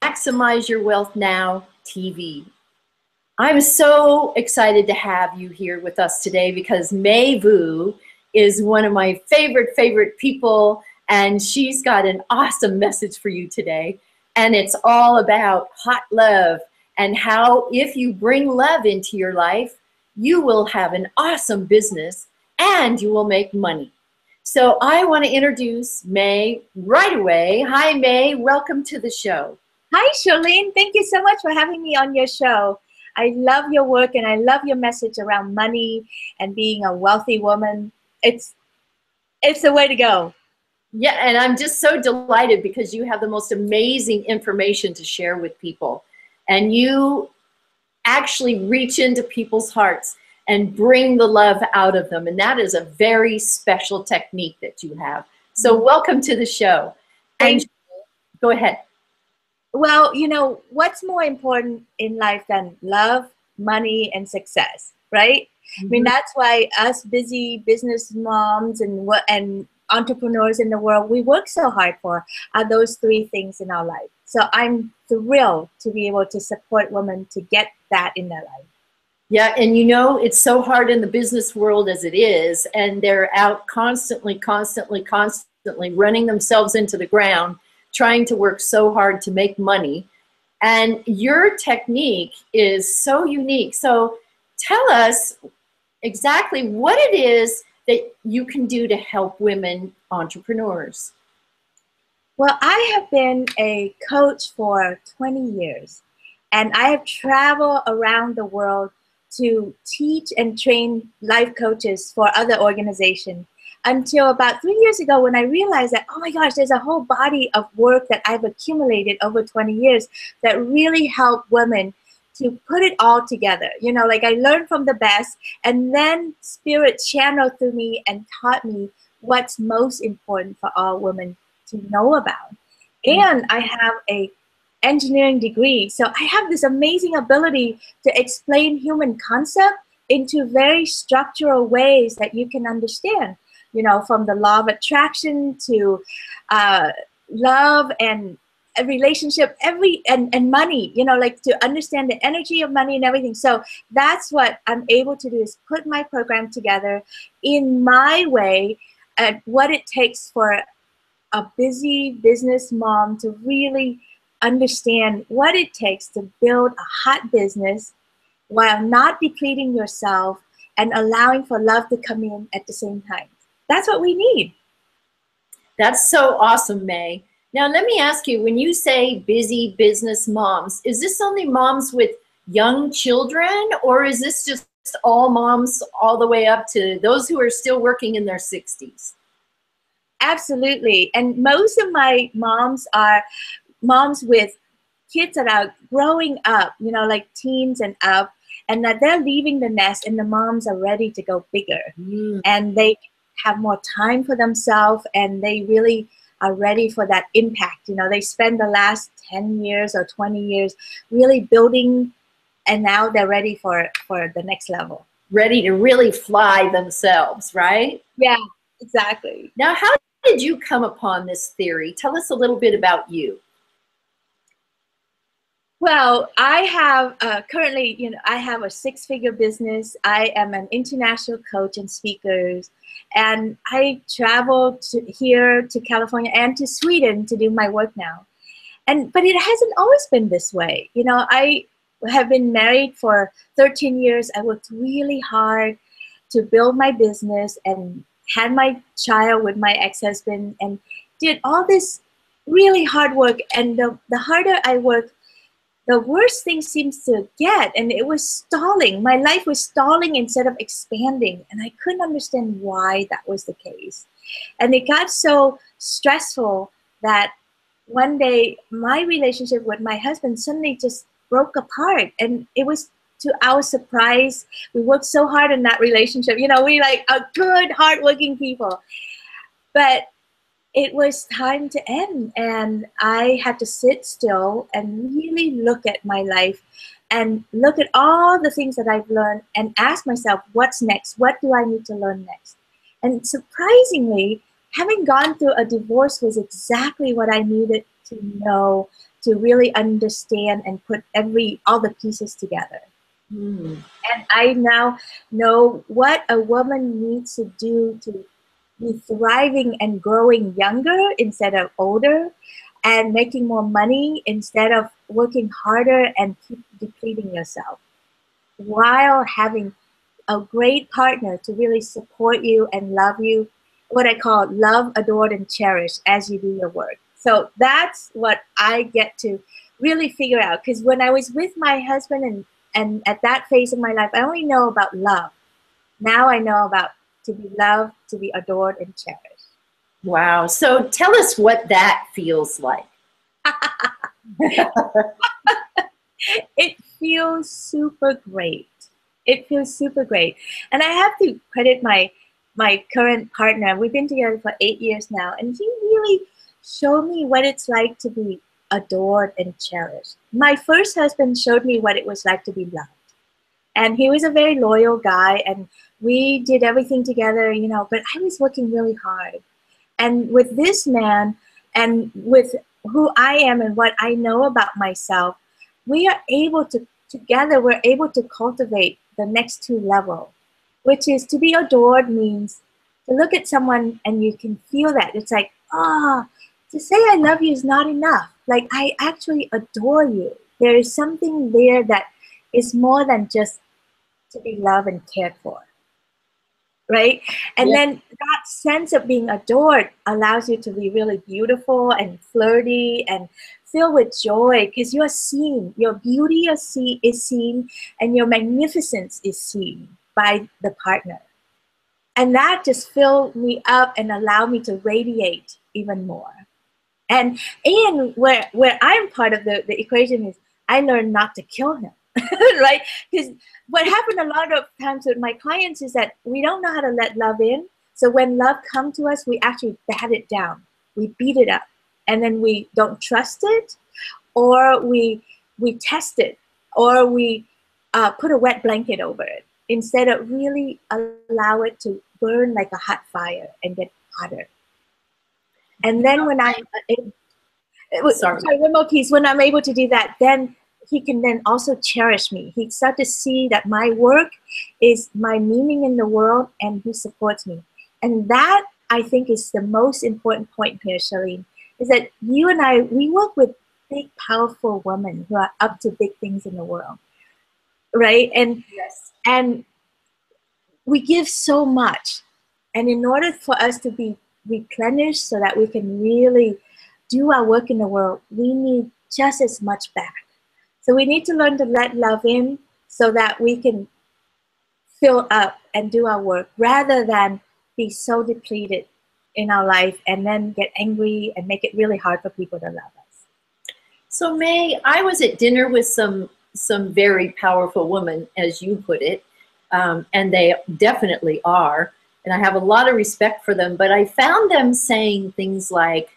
Maximize Your Wealth Now TV. I'm so excited to have you here with us today because May Vu is one of my favorite people, and she's got an awesome message for you today. And it's all about hot love and how if you bring love into your life, you will have an awesome business and you will make money. So I want to introduce May right away. Hi, May. Welcome to the show. Hi, Shirlene. Thank you so much for having me on your show. I love your work and I love your message around money and being a wealthy woman. It's the way to go. Yeah, and I'm just so delighted because you have the most amazing information to share with people. And you actually reach into people's hearts and bring the love out of them. And that is a very special technique that you have. So welcome to the show. And go ahead. Well, you know, what's more important in life than love, money, and success, right? I mean, that's why us busy business moms and entrepreneurs in the world, we work so hard for are those three things in our life. So I'm thrilled to be able to support women to get that in their life. Yeah, and you know, it's so hard in the business world as it is, and they're out constantly running themselves into the ground, trying to work so hard to make money. And your technique is so unique. So tell us exactly what it is that you can do to help women entrepreneurs. Well, I have been a coach for 20 years, and I have traveled around the world to teach and train life coaches for other organizations until about 3 years ago when I realized that, oh my gosh, there's a whole body of work that I've accumulated over 20 years that really help women to put it all together. You know, like I learned from the best, and then Spirit channeled through me and taught me what's most important for all women to know about. And I have a engineering degree, so I have this amazing ability to explain human concept into very structural ways that you can understand. You know, from the law of attraction to love and a relationship, and money, you know, like to understand the energy of money and everything. So that's what I'm able to do, is put my program together in my way at what it takes for a busy business mom to really understand what it takes to build a hot business while not depleting yourself and allowing for love to come in at the same time. That's what we need. That's so awesome, May. Now, let me ask you, when you say busy business moms, is this only moms with young children, or is this just all moms all the way up to those who are still working in their 60s? Absolutely. And most of my moms are moms with kids that are growing up, you know, like teens and up, and that they're leaving the nest and the moms are ready to go bigger. And they have more time for themselves, and they really are ready for that impact. You know, they spend the last 10 years or 20 years really building, and now they're ready for the next level. Ready to really fly themselves, right? Yeah, exactly. Now, how did you come upon this theory? Tell us a little bit about you. Well, I have currently, you know, I have a 6-figure business. I am an international coach and speaker, and I travel here to California and to Sweden to do my work now. But it hasn't always been this way. You know, I have been married for 13 years. I worked really hard to build my business and had my child with my ex-husband and did all this really hard work. And the harder I worked, the worse things seems to get, and it was stalling. My life was stalling instead of expanding, and I couldn't understand why that was the case. And it got so stressful that one day my relationship with my husband suddenly just broke apart, and it was to our surprise. We worked so hard in that relationship. You know, we like a good, hardworking people, but it was time to end, and I had to sit still and really look at my life and look at all the things that I've learned and ask myself, what's next? What do I need to learn next? And surprisingly, having gone through a divorce was exactly what I needed to know to really understand and put all the pieces together. Mm. And I now know what a woman needs to do to be thriving and growing younger instead of older, and making more money instead of working harder and keep depleting yourself, while having a great partner to really support you and love you, what I call love, adored, and cherish as you do your work. So that's what I get to really figure out. Because when I was with my husband and at that phase of my life, I only know about love. Now I know about to be loved, to be adored, and cherished. Wow. So tell us what that feels like. It feels super great. It feels super great. And I have to credit my current partner. We've been together for 8 years now, and he really showed me what it's like to be adored and cherished. My first husband showed me what it was like to be loved. And he was a very loyal guy, and we did everything together, but I was working really hard. And with this man, and with who I am and what I know about myself, we are able to, together, we're able to cultivate the next two level, which is to be adored means to look at someone and you can feel that. It's like, to say I love you is not enough. Like, I actually adore you. There is something there that is more than just to be loved and cared for. Right? And Yeah. then that sense of being adored allows you to be really beautiful and flirty and filled with joy, because you're seen. Your beauty is seen, and your magnificence is seen by the partner. And that just filled me up and allowed me to radiate even more. And where I'm part of the equation is I learned not to kill him. Right? Because what happened a lot of times with my clients is that we don't know how to let love in. So when love comes to us, we actually bat it down. We beat it up. And then we don't trust it, or we test it, or we put a wet blanket over it, instead of really allow it to burn like a hot fire and get hotter. And then when Sorry. sorry, one more piece. When I'm able to do that, then he can then also cherish me. He start to see that my work is my meaning in the world, and he supports me. And that, I think, is the most important point here, Shirlene, is that you and I, we work with big, powerful women who are up to big things in the world, right? Yes. And we give so much. And in order for us to be replenished so that we can really do our work in the world, we need just as much back. So we need to learn to let love in so that we can fill up and do our work, rather than be so depleted in our life and then get angry and make it really hard for people to love us. So May, I was at dinner with some very powerful women, as you put it, and they definitely are, and I have a lot of respect for them, but I found them saying things like,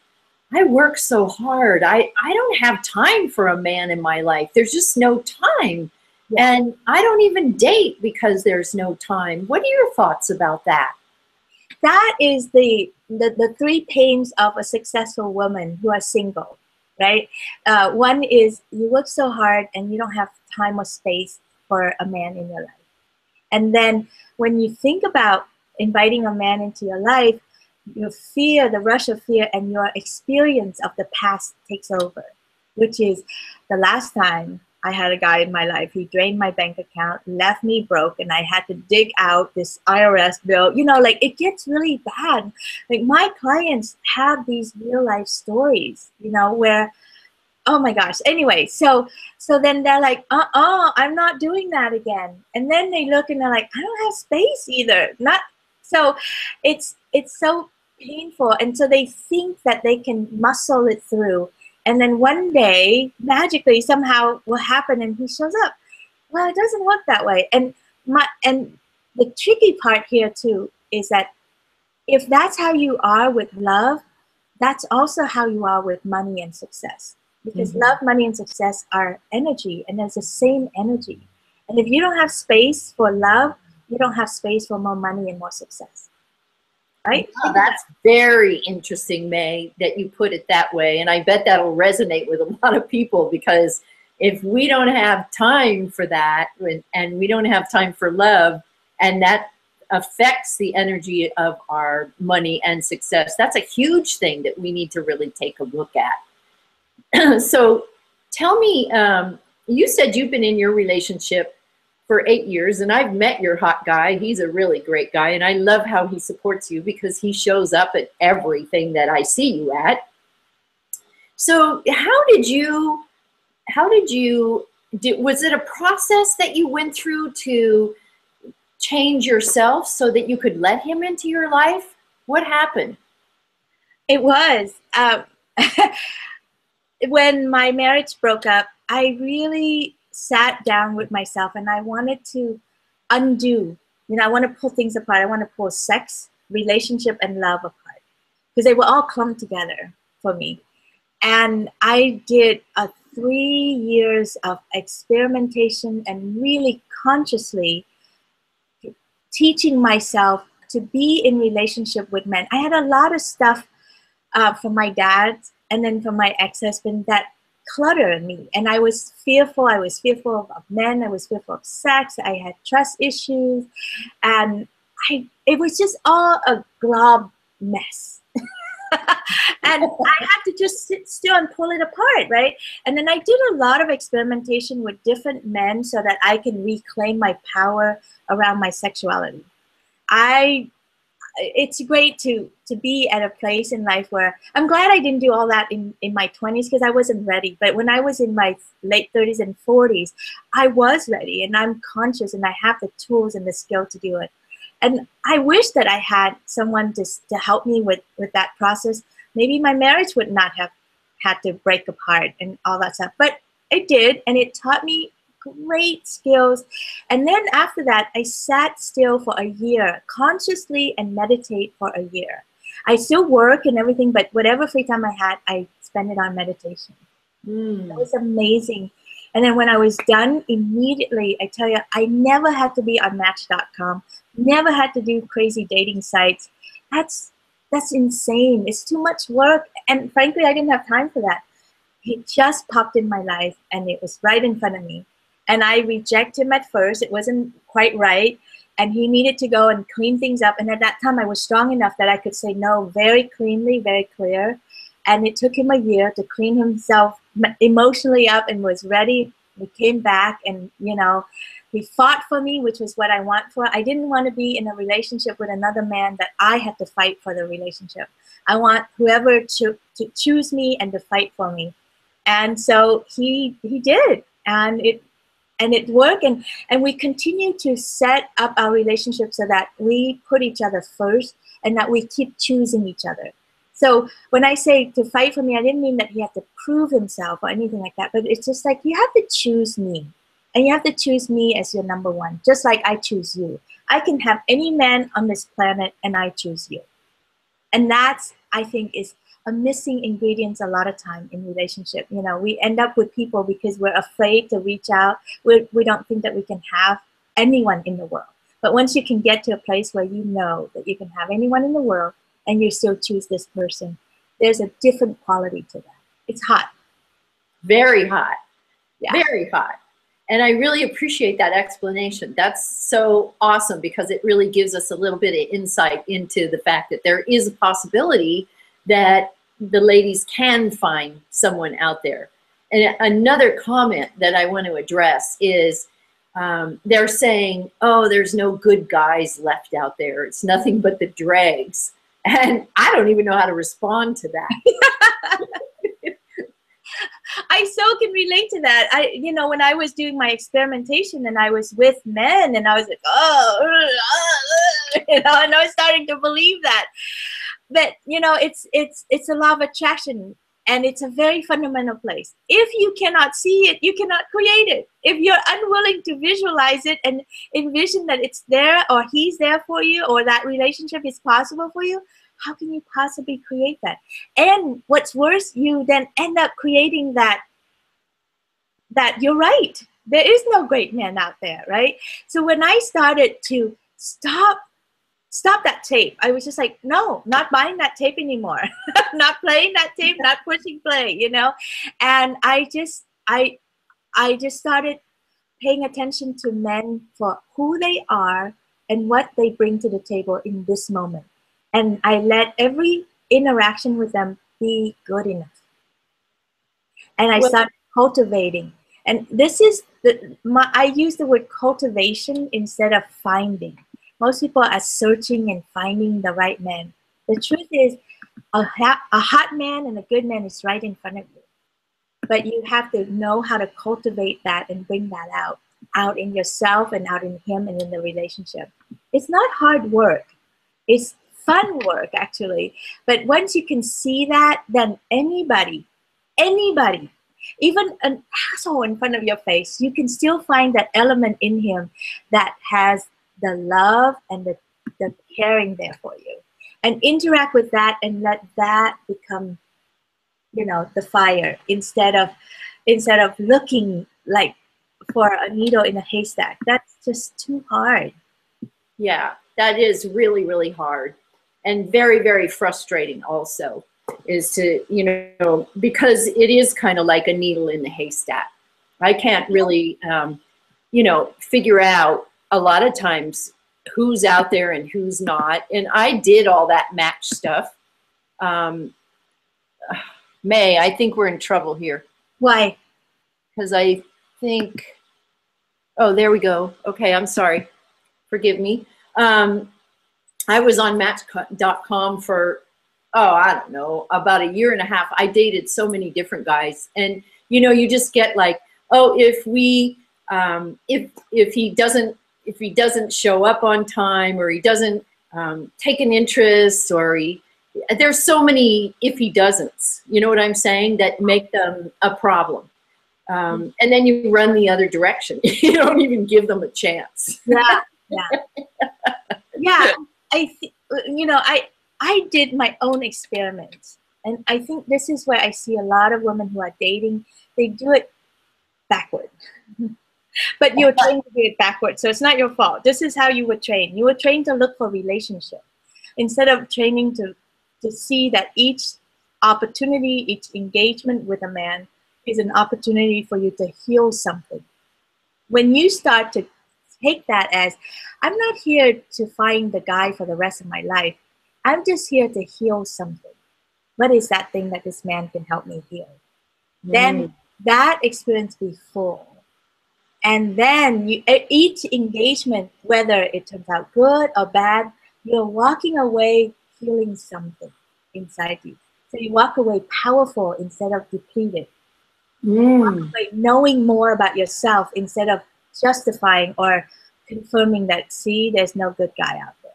I work so hard. I don't have time for a man in my life. There's just no time. Yeah. And I don't even date because there's no time. What are your thoughts about that? That is the three pains of a successful woman who are single, right? One is you work so hard and you don't have time or space for a man in your life. And then when you think about inviting a man into your life, your fear, the rush of fear, and your experience of the past takes over, which is the last time I had a guy in my life. He drained my bank account, left me broke, and I had to dig out this IRS bill. Like, it gets really bad. Like, my clients have these real life stories, where, oh my gosh. Anyway, so then they're like, I'm not doing that again. And then they look and they're like, I don't have space either. So it's so painful. And so they think that they can muscle it through. And then one day, magically, somehow will happen and he shows up. Well, it doesn't work that way. And the tricky part here too is that if that's how you are with love, that's also how you are with money and success. Because love, money, and success are energy, and there's the same energy. And if you don't have space for love, you don't have space for more money and more success. right? Wow, that's very interesting, May, that you put it that way. And I bet that'll resonate with a lot of people, because if we don't have time for that, and we don't have time for love, and that affects the energy of our money and success, that's a huge thing that we need to really take a look at. So tell me, you said you've been in your relationship for 8 years, and I've met your hot guy. He's a really great guy, and I love how he supports you, because he shows up at everything that I see you at. So was it a process that you went through to change yourself so that you could let him into your life? What happened? It was. When my marriage broke up, I really sat down with myself and I wanted to undo. I want to pull things apart. I want to pull sex, relationship, and love apart, because they were all clumped together for me. And I did a 3 years of experimentation and really consciously teaching myself to be in relationship with men. I had a lot of stuff from my dad and then from my ex-husband that cluttered me. And I was fearful. I was fearful of men. I was fearful of sex. I had trust issues. And it was just all a glob mess. And I had to just sit still and pull it apart, right? And then I did a lot of experimentation with different men so that I can reclaim my power around my sexuality. It's great to be at a place in life where I'm glad I didn't do all that in my 20s, because I wasn't ready. But when I was in my late 30s and 40s, I was ready, and I'm conscious, and I have the tools and the skill to do it. And I wish that I had someone to help me with that process. Maybe my marriage would not have had to break apart and all that stuff. But it did, and it taught me great skills. And then after that, I sat still for a year, consciously, and meditate for a year. I still work and everything, but whatever free time I had, I spent it on meditation. It was amazing. And then when I was done, immediately, I tell you, I never had to be on Match.com, never had to do crazy dating sites. That's insane. It's too much work. And frankly, I didn't have time for that. He just popped in my life, and it was right in front of me. And I rejected him at first. It wasn't quite right. And he needed to go and clean things up. And at that time, I was strong enough that I could say no very cleanly, very clear. And it took him a year to clean himself emotionally up and was ready. He came back, and, he fought for me, which was what I want for. I didn't want to be in a relationship with another man that I had to fight for the relationship. I want whoever to choose me and to fight for me. And so he did. And it worked, and we continue to set up our relationship so that we put each other first and that we keep choosing each other. So when I say to fight for me, I didn't mean that he had to prove himself or anything like that, but it's just like, you have to choose me, and you have to choose me as your number one, just like I choose you. I can have any man on this planet, and I choose you. And that's, I think, is a missing ingredient a lot of time in relationship. We end up with people because we're afraid to reach out. We don't think that we can have anyone in the world. But once you can get to a place where you know that you can have anyone in the world and you still choose this person, there's a different quality to that. It's hot. Very hot. Yeah. Very hot. And I really appreciate that explanation. That's so awesome, because it really gives us a little bit of insight into the fact that there is a possibility that the ladies can find someone out there. And another comment that I want to address is they're saying, oh, there's no good guys left out there. It's nothing but the dregs. And I don't even know how to respond to that. I so can relate to that. When I was doing my experimentation and I was with men, and I was like, and I was starting to believe that. But it's a law of attraction, and it's a very fundamental place. If you cannot see it, you cannot create it. If you're unwilling to visualize it and envision that it's there, or he's there for you, or that relationship is possible for you, how can you possibly create that? And what's worse, you then end up creating that you're right. There is no great man out there, right? So when I started to stop stop that tape. I was just like, no, not buying that tape anymore. Not playing that tape, not pushing play, you know? And I just started paying attention to men for who they are and what they bring to the table in this moment. And I let every interaction with them be good enough. And I Well, started cultivating. And this is I use the word cultivation instead of finding. Most people are searching and finding the right man. The truth is, a hot man and a good man is right in front of you. But you have to know how to cultivate that and bring that out in yourself and out in him and in the relationship. It's not hard work. It's fun work, actually. But once you can see that, then anybody, even an asshole in front of your face, you can still find that element in him that has the love and the caring there for you. And interact with that and let that become, you know, the fire instead of looking like for a needle in a haystack. That's just too hard. yeah, that is really, really hard and very, very frustrating also, is to, you know, because it is kind of like a needle in the haystack. I can't really, you know, figure out a lot of times who's out there and who's not. And I did all that match stuff. May, I think we're in trouble here. Why? Because I think, oh, there we go. Okay, I'm sorry. Forgive me. I was on Match.com for, oh, I don't know, about a year and a half. I dated so many different guys. And, you know, you just get like, oh, if he doesn't show up on time, or he doesn't take an interest, or there's so many if he doesn't, you know what I'm saying, that make them a problem. And then you run the other direction. You don't even give them a chance. Yeah, yeah. You know, I did my own experiments, and I think this is where I see a lot of women who are dating. They do it backward. But you're trained to do it backwards, so it's not your fault. This is how you were trained. You were trained to look for relationship instead of training to see that each opportunity, each engagement with a man is an opportunity for you to heal something. When you start to take that as, I'm not here to find the guy for the rest of my life. I'm just here to heal something. What is that thing that this man can help me heal? Then that experience be full. And then each engagement, whether it turns out good or bad, you're walking away feeling something inside you. So you walk away powerful instead of depleted. You walk away knowing more about yourself instead of justifying or confirming that, see, there's no good guy out there.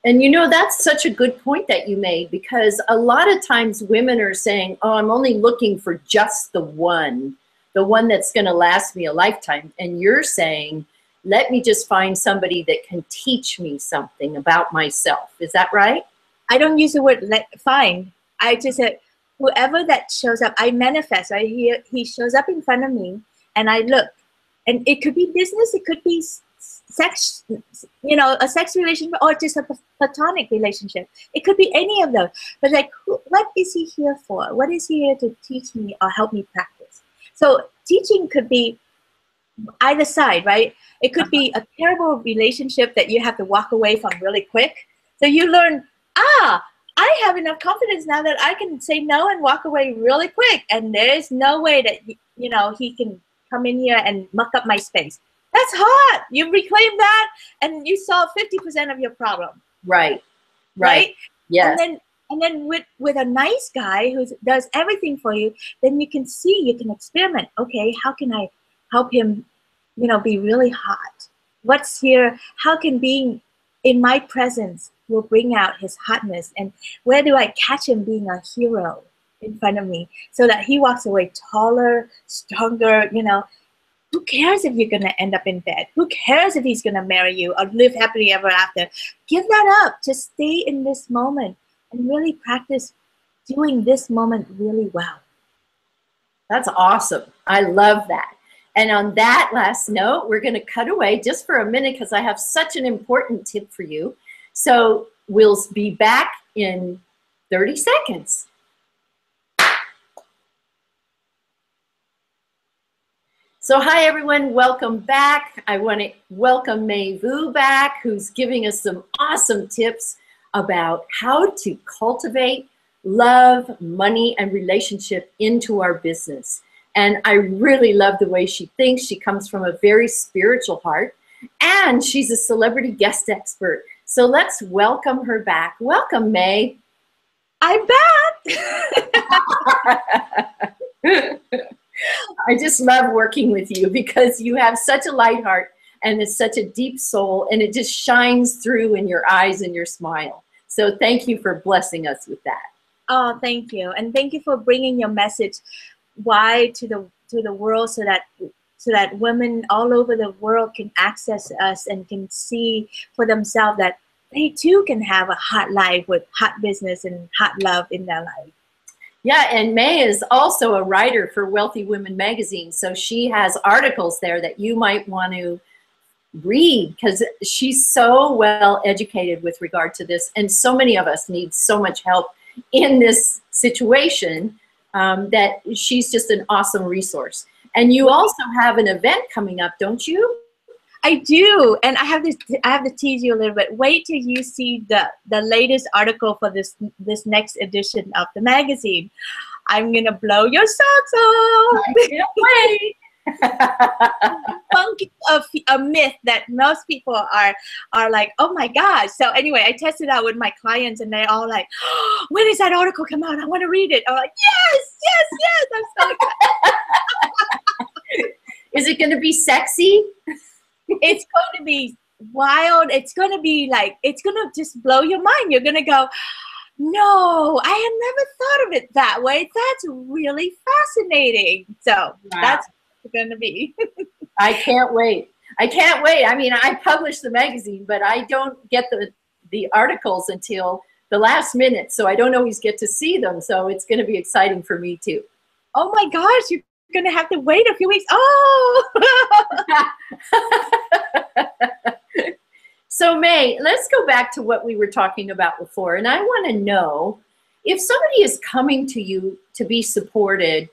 And you know, that's such a good point that you made, because a lot of times women are saying, oh, I'm only looking for just the one that's going to last me a lifetime. And you're saying, let me just find somebody that can teach me something about myself. Is that right? I don't use the word find. I just said, whoever that shows up, I manifest. He shows up in front of me and I look. And it could be business, it could be sex, you know, a sex relationship, or just a platonic relationship. It could be any of those. But like, what is he here for? What is he here to teach me or help me practice? So teaching could be either side, right? It could be a terrible relationship that you have to walk away from really quick. So you learn, I have enough confidence now that I can say no and walk away really quick. And there's no way that, you know, he can come in here and muck up my space. That's hot. You reclaim that and you solve 50% of your problem. Right. Yes. And then with a nice guy who does everything for you, then you can see, you can experiment. Okay, how can I help him, you know, be really hot? What's here? How can being in my presence will bring out his hotness? And where do I catch him being a hero in front of me so that he walks away taller, stronger, you know? Who cares if you're going to end up in bed? Who cares if he's going to marry you or live happily ever after? Give that up. Just stay in this moment and really practice doing this moment really well. That's awesome. I love that. And on that last note, we're going to cut away just for a minute because I have such an important tip for you. So we'll be back in 30 seconds. So hi everyone, welcome back. I want to welcome May Vu back, who's giving us some awesome tips about how to cultivate love, money, and relationship into our business. And I really love the way she thinks. She comes from a very spiritual heart, and she's a celebrity guest expert. So let's welcome her back. Welcome, May. I'm back. I just love working with you because you have such a light heart and it's such a deep soul, and it just shines through in your eyes and your smile. So thank you for blessing us with that. Oh, thank you. And thank you for bringing your message wide to the world so that women all over the world can access us and can see for themselves that they too can have a hot life with hot business and hot love in their life. Yeah, and May is also a writer for Wealthy Women magazine, so she has articles there that you might want to read because she's so well educated with regard to this, and so many of us need so much help in this situation that she's just an awesome resource. And you also have an event coming up, don't you? I do, and I have to tease you a little bit. Wait till you see the latest article for this next edition of the magazine. I'm gonna blow your socks off. I can't wait. Funky a myth that most people are like, oh my gosh. So anyway, I tested out with my clients, and they're all like, oh, when does that article come out? I want to read it. I'm like, yes. I'm so excited. Is it going to be sexy? It's going to be wild. It's going to be like, it's going to just blow your mind. You're going to go, no, I had never thought of it that way. That's really fascinating. So wow. That's going to be. I can't wait. I can't wait. I mean, I publish the magazine, but I don't get the articles until the last minute. So I don't always get to see them. So it's going to be exciting for me too. Oh my gosh, you're going to have to wait a few weeks. Oh! So May, let's go back to what we were talking about before. And I want to know, if somebody is coming to you to be supported,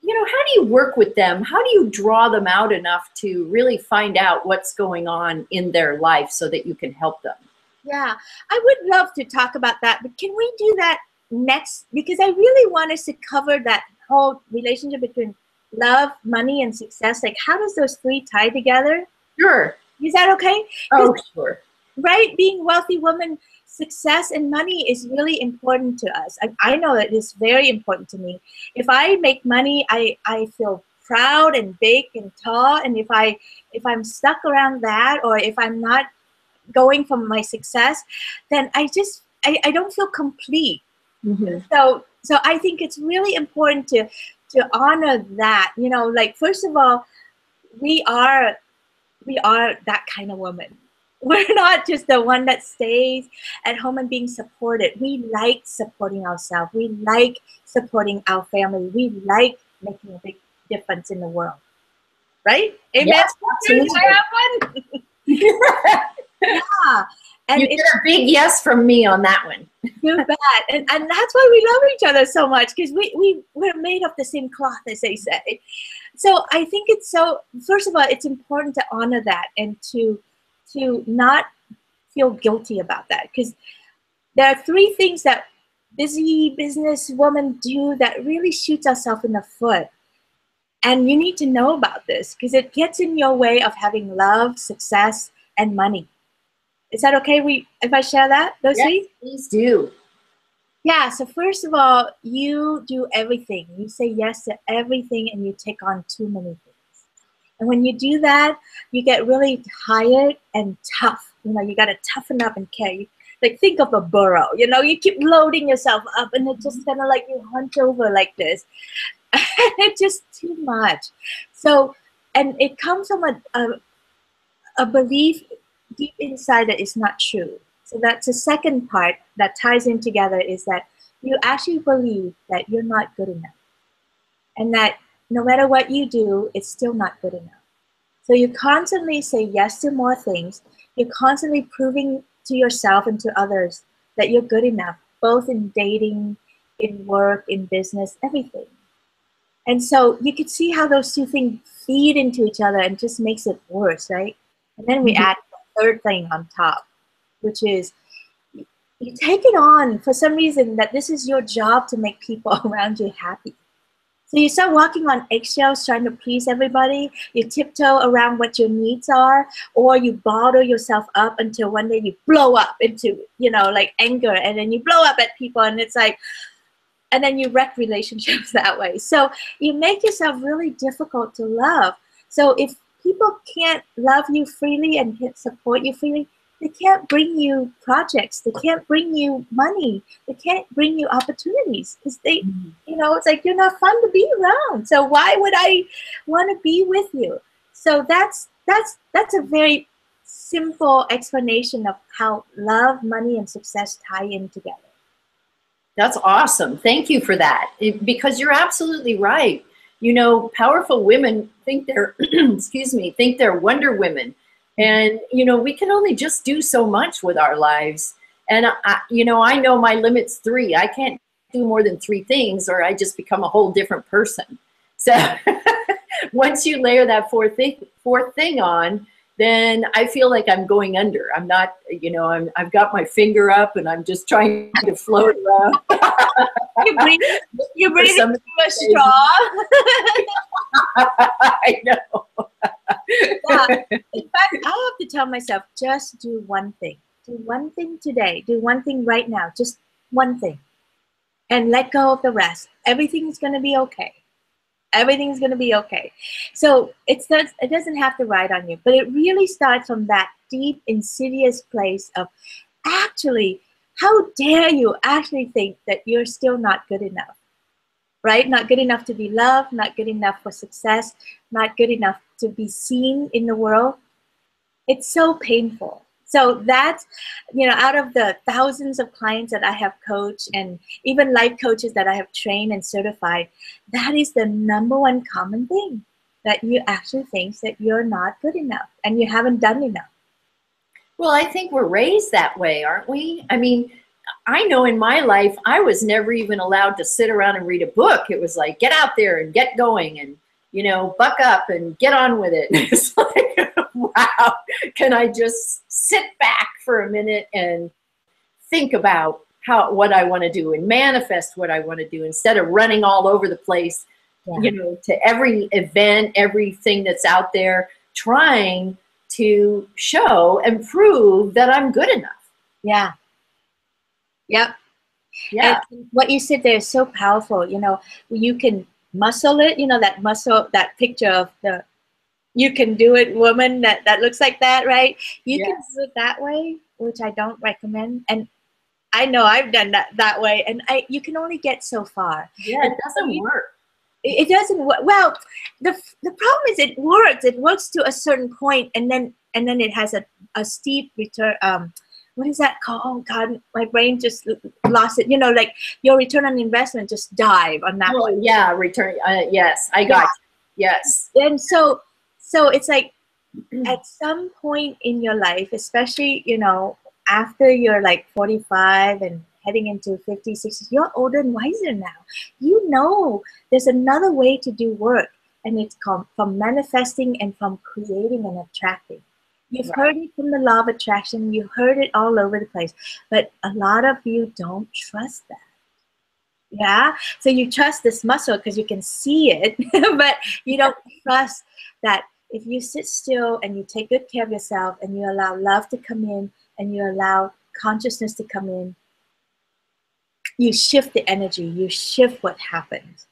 you know, how do you work with them? How do you draw them out enough to really find out what's going on in their life so that you can help them? Yeah, I would love to talk about that, but can we do that next? Because I really want us to cover that whole relationship between love, money, and success. Like, how does those three tie together? Sure. Is that okay? Oh, sure. Right? Being wealthy woman, success and money is really important to us. I know it is very important to me. If I make money, I feel proud and big and tall. And if I'm stuck around that, or if I'm not going for my success, then I don't feel complete. Mm-hmm. So I think it's really important to honor that. You know, like, first of all, we are that kind of woman. We're not just the one that stays at home and being supported. We like supporting ourselves. We like supporting our family. We like making a big difference in the world. Right? Amen. Yes, absolutely. I have one. Yeah. And you get a big yes from me on that one. You bet. And that's why we love each other so much, because we're made of the same cloth, as they say. So I think it's so, first of all, it's important to honor that and to not feel guilty about that, because there are three things that busy business women do that really shoots ourselves in the foot. And you need to know about this, because it gets in your way of having love, success, and money. Is that okay if I share that? Those yes, three? Please do. Yeah, so first of all, you do everything. You say yes to everything, and you take on too many things. And when you do that, you get really tired and tough. You know, you got to toughen up and carry. Like, think of a burro. You know, you keep loading yourself up, and it's just kind of like you hunch over like this. It's just too much. So, and it comes from a belief deep inside that is not true. So that's the second part that ties in together, is that you actually believe that you're not good enough. And that no matter what you do, it's still not good enough. So you constantly say yes to more things. You're constantly proving to yourself and to others that you're good enough, both in dating, in work, in business, everything. And so you could see how those two things feed into each other and just makes it worse, right? And then we add the third thing on top, which is you take it on for some reason that this is your job to make people around you happy. So you start walking on eggshells trying to please everybody. You tiptoe around what your needs are, or you bottle yourself up until one day you blow up into, like anger, and then you blow up at people, and it's like, and then you wreck relationships that way. So you make yourself really difficult to love. So if people can't love you freely and can't support you freely, they can't bring you projects. They can't bring you money. They can't bring you opportunities because they, it's like you're not fun to be around. So why would I want to be with you? So that's a very simple explanation of how love, money, and success tie in together. That's awesome. Thank you for that. Because you're absolutely right. Powerful women think they're, think they're Wonder Women. And, we can only just do so much with our lives. And, I know my limit's 3. I can't do more than 3 things or I just become a whole different person. So once you layer that fourth thing on, then I feel like I'm going under. I'm not, I've got my finger up and I'm just trying to float around. You're breathing through a straw. I know. Yeah. In fact, I have to tell myself, just do one thing. Do one thing today. Do one thing right now. Just one thing. And let go of the rest. Everything's going to be okay. Everything's going to be okay. So it doesn't have to ride on you, but it really starts from that deep, insidious place of actually, how dare you actually think that you're still not good enough, right? Not good enough to be loved, not good enough for success, not good enough to be seen in the world. It's so painful. So that's, out of the thousands of clients that I have coached and even life coaches that I have trained and certified, that is the number one common thing, that you actually think that you're not good enough and you haven't done enough. Well, I think we're raised that way, aren't we? I mean, I know in my life, I was never even allowed to sit around and read a book. It was like, get out there and get going and, buck up and get on with it. It's like, wow, can I just sit back for a minute and think about what I want to do and manifest what I want to do instead of running all over the place, to every event, everything that's out there, trying to show and prove that I'm good enough. Yeah. Yep. Yeah. And what you said there is so powerful. You can muscle it, that picture of the you can do it woman that looks like that, right? You can do it that way, which I don't recommend. And I know I've done that way, and you can only get so far. Yeah, it doesn't work. It doesn't work. Well, the problem is it works. It works to a certain point, and then it has a steep return. What is that called? Oh God, my brain just lost it. Like your return on investment just dive on that. Oh one. Yeah, return. Yes, I got you. Yes. And so it's like at some point in your life, especially after you're like 45 and heading into 50, 60, you're older and wiser now. There's another way to do work, and it's called from manifesting and from creating and attracting. You've heard it from the law of attraction. You heard it all over the place. But a lot of you don't trust that. Yeah? So you trust this muscle because you can see it, but you don't trust that if you sit still and you take good care of yourself and you allow love to come in and you allow consciousness to come in, you shift the energy. You shift what happens.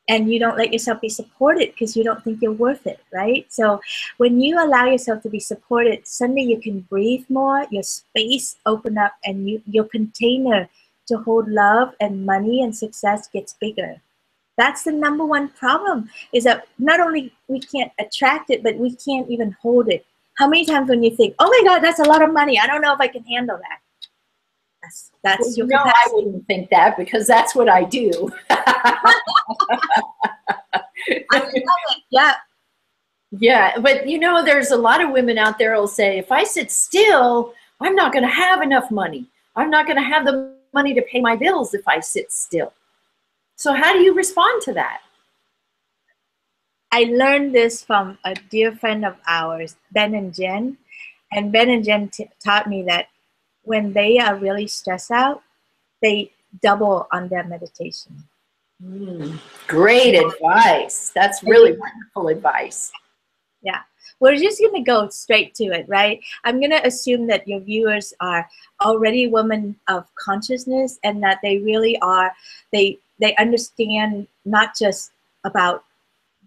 And you don't let yourself be supported because you don't think you're worth it, right? So when you allow yourself to be supported, suddenly you can breathe more, your space open up, and your container to hold love and money and success gets bigger. That's the number one problem, is that not only we can't attract it, but we can't even hold it. How many times when you think, oh my God, that's a lot of money, I don't know if I can handle that. That's your capacity. I wouldn't think that because that's what I do. I love it. Yeah. Yeah, but there's a lot of women out there who'll say, if I sit still, I'm not going to have enough money. I'm not going to have the money to pay my bills if I sit still. So how do you respond to that? I learned this from a dear friend of ours, Ben and Jen. And Ben and Jen taught me that when they are really stressed out, they double on their meditation. Great advice. That's really wonderful advice. Yeah. We're just going to go straight to it, right? I'm going to assume that your viewers are already women of consciousness and that they really are, they understand not just about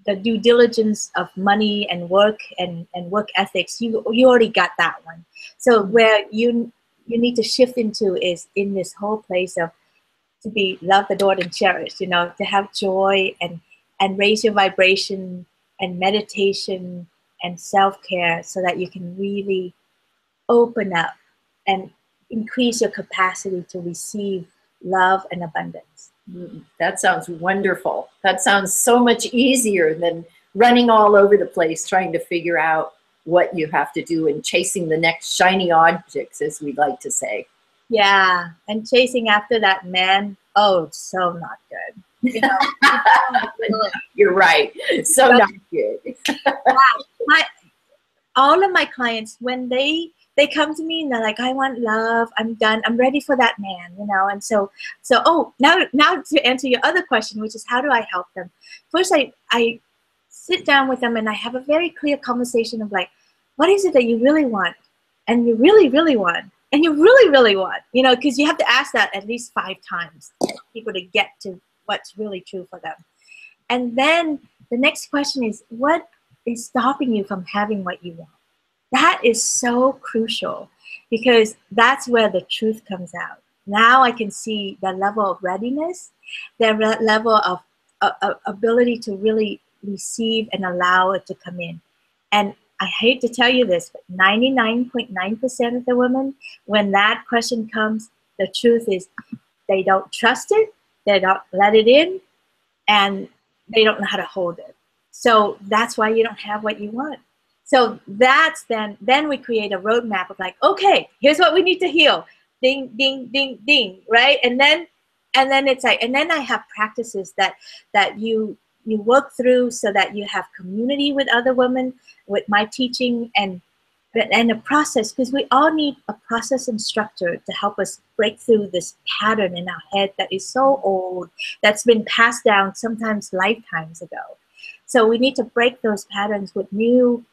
the due diligence of money and work and work ethics. You already got that one. So where you need to shift into is in this whole place of to be loved, adored, and cherished, you know, to have joy and raise your vibration and meditation and self-care so that you can really open up and increase your capacity to receive love and abundance. That sounds wonderful. That sounds so much easier than running all over the place trying to figure out what you have to do and chasing the next shiny objects, as we like to say. Yeah, and chasing after that man, oh, it's so not good. You know? You're right. So not good. All of my clients, when they come to me and they're like, I want love, I'm done, I'm ready for that man, you know. And so oh, now to answer your other question, which is how do I help them? First, I sit down with them and I have a very clear conversation of like, what is it that you really want? And you really, really want? And you really, really want, you know, because you have to ask that at least 5 times for people to get to what's really true for them. And then the next question is, what is stopping you from having what you want? That is so crucial because that's where the truth comes out. Now I can see the level of readiness, the level of ability to really receive and allow it to come in. And I hate to tell you this, but 99.9% of the women, when that question comes, the truth is they don't trust it, they don't let it in, and they don't know how to hold it. So that's why you don't have what you want. So that's then we create a roadmap of like, okay, here's what we need to heal. Ding, ding, ding, ding, right? And then it's like, and then I have practices that you work through so that you have community with other women, with my teaching and a process, because we all need a process and structure to help us break through this pattern in our head that is so old, that's been passed down sometimes lifetimes ago. So we need to break those patterns with new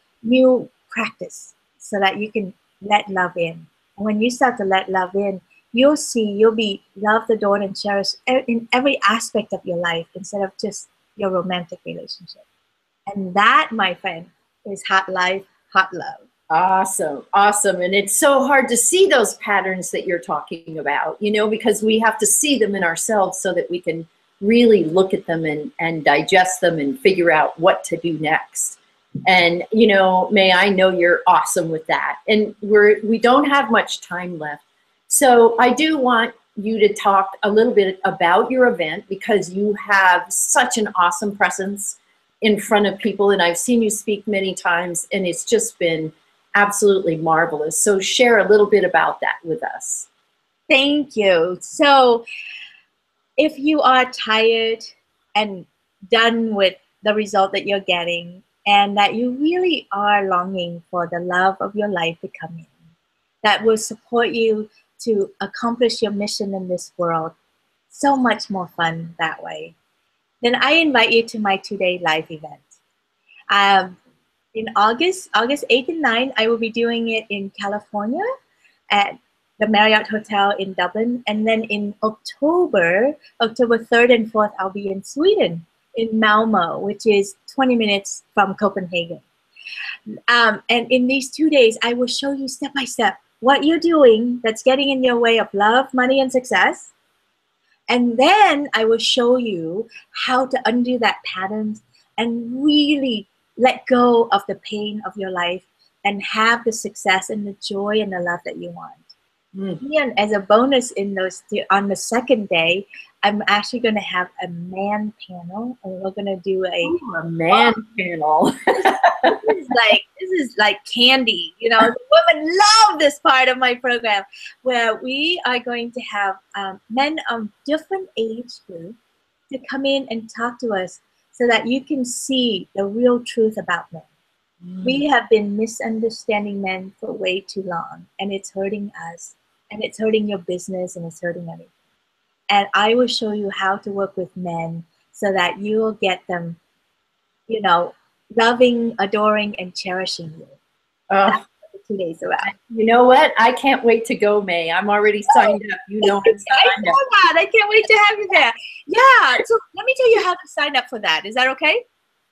practice so that you can let love in. And when you start to let love in, you'll see you'll be loved, adored, and cherished in every aspect of your life instead of just your romantic relationship. And that, my friend, is hot life, hot love. Awesome. Awesome. And it's so hard to see those patterns that you're talking about, you know, because we have to see them in ourselves so that we can really look at them and digest them and figure out what to do next. And, you know, May, I know you're awesome with that. And we don't have much time left. So I do want you to talk a little bit about your event because you have such an awesome presence in front of people. And I've seen you speak many times and it's just been absolutely marvelous. So share a little bit about that with us. Thank you. So if you are tired and done with the result that you're getting and that you really are longing for the love of your life to come in, that will support you to accomplish your mission in this world, so much more fun that way, then I invite you to my 2-day live event. In August 8th and 9th, I will be doing it in California at the Marriott Hotel in Dublin. And then in October 3rd and 4th, I'll be in Sweden, in Malmö, which is 20 minutes from Copenhagen. And in these 2 days, I will show you step by step what you're doing that's getting in your way of love, money, and success. And then I will show you how to undo that pattern and really let go of the pain of your life and have the success and the joy and the love that you want. Mm. And as a bonus in those on the second day, I'm actually going to have a man panel, and we're going to do Ooh, a man panel. this is like candy. You know, the women love this part of my program, where we are going to have men of different age groups to come in and talk to us, so that you can see the real truth about men. We have been misunderstanding men for way too long, and it's hurting us, and it's hurting your business, and it's hurting everything. And I will show you how to work with men so that you will get them, you know, loving, adoring, and cherishing you. That's what the 2 days are about. You know what? I can't wait to go, May. I'm already signed up. You know I'm signed up. I can't wait to have you there. Yeah. So let me tell you how to sign up for that. Is that okay?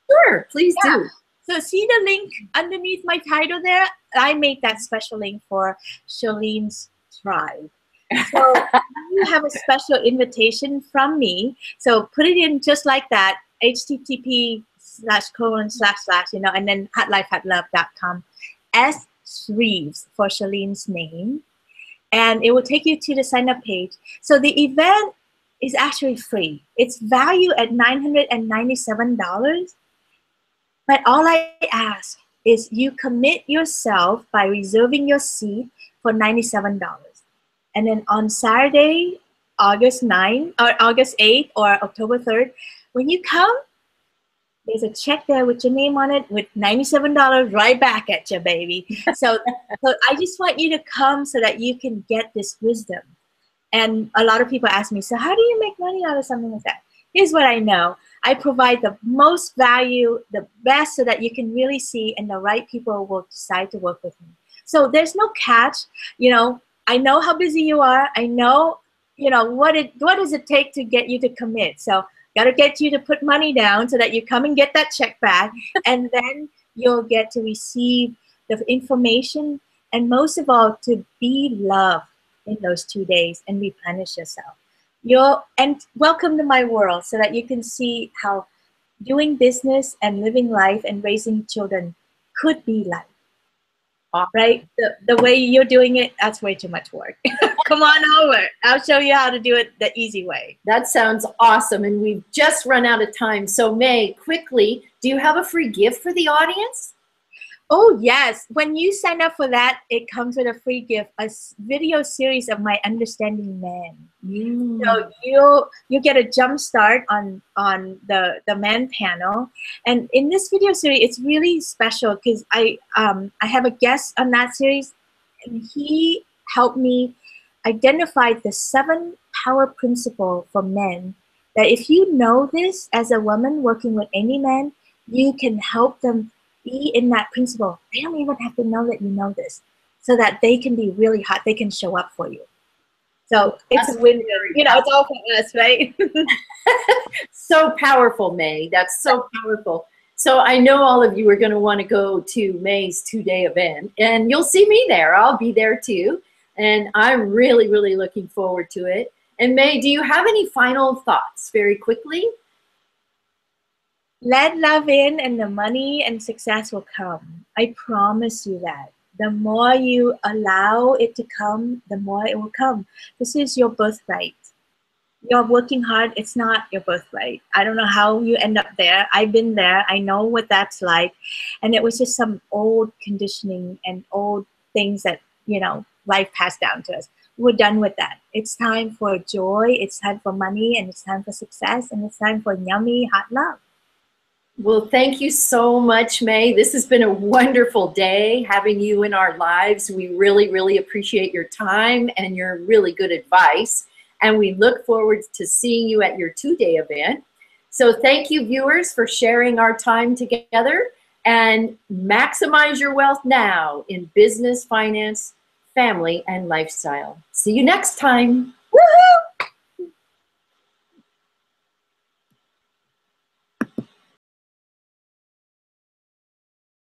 Sure, please do. So see the link underneath my title there? I made that special link for Shirlene's Tribe. So you have a special invitation from me. So put it in just like that, http://, you know, and then hatlifehatlove.com. S Reeves for Shirlene's name. And it will take you to the sign up page. So the event is actually free. It's valued at $997. But all I ask is you commit yourself by reserving your seat for $97. And then on Saturday, August 9th, or August 8th, or October 3rd, when you come, there's a check there with your name on it with $97 right back at you, baby. So I just want you to come so that you can get this wisdom. And a lot of people ask me, so how do you make money out of something like that? Here's what I know. I provide the most value, the best, so that you can really see, and the right people will decide to work with me. So there's no catch. You know, I know how busy you are. I know, you know, what does it take to get you to commit. So got to get you to put money down so that you come and get that check back, and then you'll get to receive the information, and most of all, to be loved in those 2 days and replenish yourself. And welcome to my world, so that you can see how doing business and living life and raising children could be life. Right? The way you're doing it, that's way too much work. Come on over. I'll show you how to do it the easy way. That sounds awesome. And we've just run out of time. So May, quickly, do you have a free gift for the audience? Oh, yes. When you sign up for that, it comes with a free gift, a video series of my Understanding Men. So you get a jump start on the men panel. And in this video series, it's really special because I have a guest on that series, and he helped me identify the 7 power principle for men, that if you know this as a woman working with any man, you can help them be in that principle. They don't even have to know that you know this, so that they can be really hot. They can show up for you. So it's a win-win. You know, it's all for us, right? So powerful, May. That's so powerful. So I know all of you are going to want to go to May's 2-day event, and you'll see me there. I'll be there too. And I'm really, really looking forward to it. And May, do you have any final thoughts very quickly? Let love in, and the money and success will come. I promise you that. The more you allow it to come, the more it will come. This is your birthright. You're working hard. It's not your birthright. I don't know how you end up there. I've been there. I know what that's like. And it was just some old conditioning and old things that, you know, life passed down to us. We're done with that. It's time for joy. It's time for money. And it's time for success. And it's time for yummy, hot love. Well, thank you so much, May. This has been a wonderful day having you in our lives. We really, really appreciate your time and your really good advice. And we look forward to seeing you at your 2-day event. So thank you, viewers, for sharing our time together, and maximize your wealth now in business, finance, family, and lifestyle. See you next time. Woohoo!